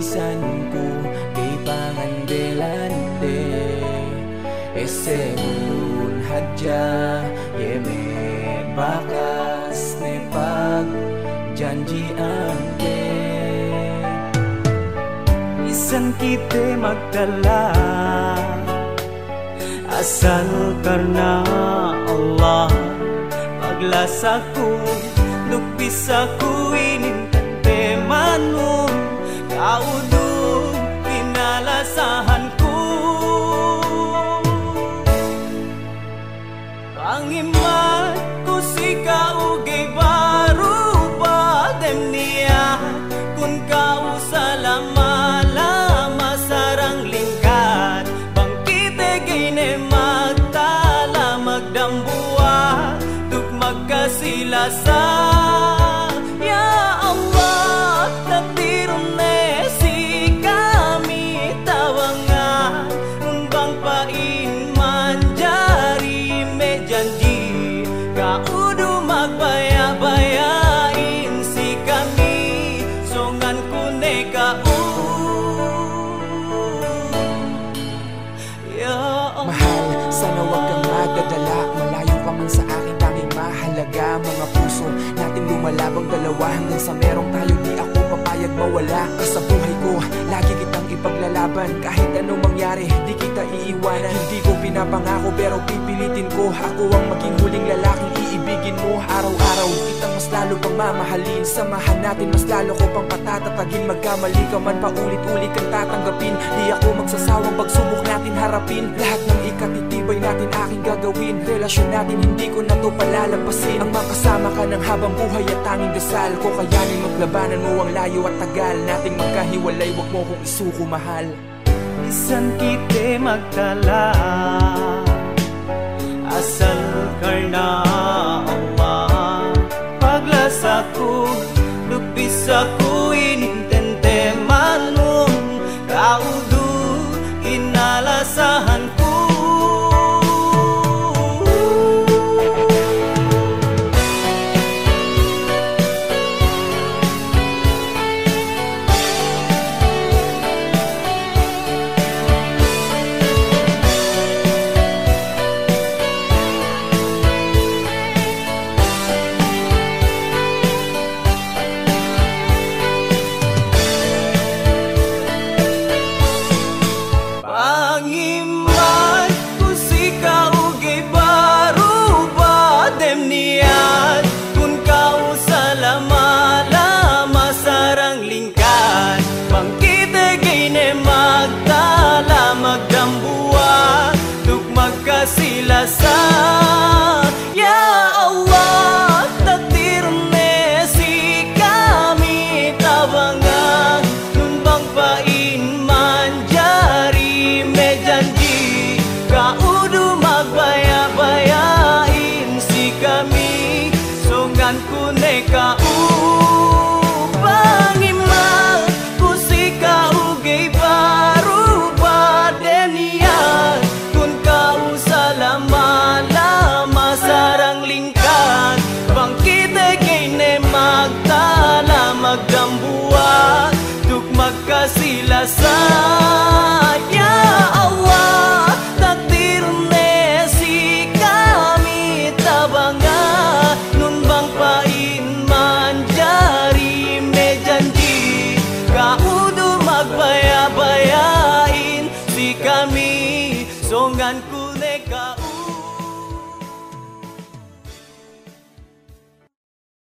bisan ko kay pangandelante. Esegun hadja yeme bakas ne pag janjian ke. Isan kita magdala asal karena Allah. Paglas aku lupis aku inintente manu kaudug kinalasahanku. Pangimat ko si kaugay baru badem niya kun kau salama-lama sarang lingkad bangkite gine magtala magdambua tuk magkasilasa. Ya Allah takdirun si kami tawanga unbang pain manjari me janji kaudu magbaya-bayain si kami songan kune kau. Ya Allah mahal, sana wag kang magdadala. Malayo ka man sa akin, tanging mahalaga mga puso nating lumalabang dalawa hanggang sa merong tayo. Di ako papayag mawala ka sa buhay ko. Lagi kitang ipaglalaban kahit anong mangyari, di kita iiwanan. Hindi ko pinapangako pero pipilitin ko. Ako ang maging huling lalaking iibigin mo. Araw-araw kitang mas lalo pang mamahalin. Samahan natin mas lalo ko pang patatatagin. Magkamali ka man paulit-ulit kang tatanggapin. Di ako magsasawang pagsubok natin harapin. Lahat ng ikatitibay natin aking gagawin. Relasyon natin hindi ko na to palalampasin. Ang makasama ka ng habang buhay at tanging dasal ko. Kayanin maglabanan mo ang layo at tagal nating magkahiwalay. Wag mo kong isuko mahal. Isan kita magtala asal karena Allah. Paglas aku lupis aku inintente manung kaudu inalasahanku. Pangimat ko si kaugay baru badem niat kun kau salama-lama sarang lingkad bangkite gine magtala magdambua tuk magkasilasa. Ya Allah takdirun si kami tawangan nun bang pain manjari me janji kaudu magbaya-bayain si kami songan kune kau. Pangimat ko si kaugay baru badem niat kun kau salama-lama sarang lingkad bangkite gine magtala magdambua tuk magkasilasa.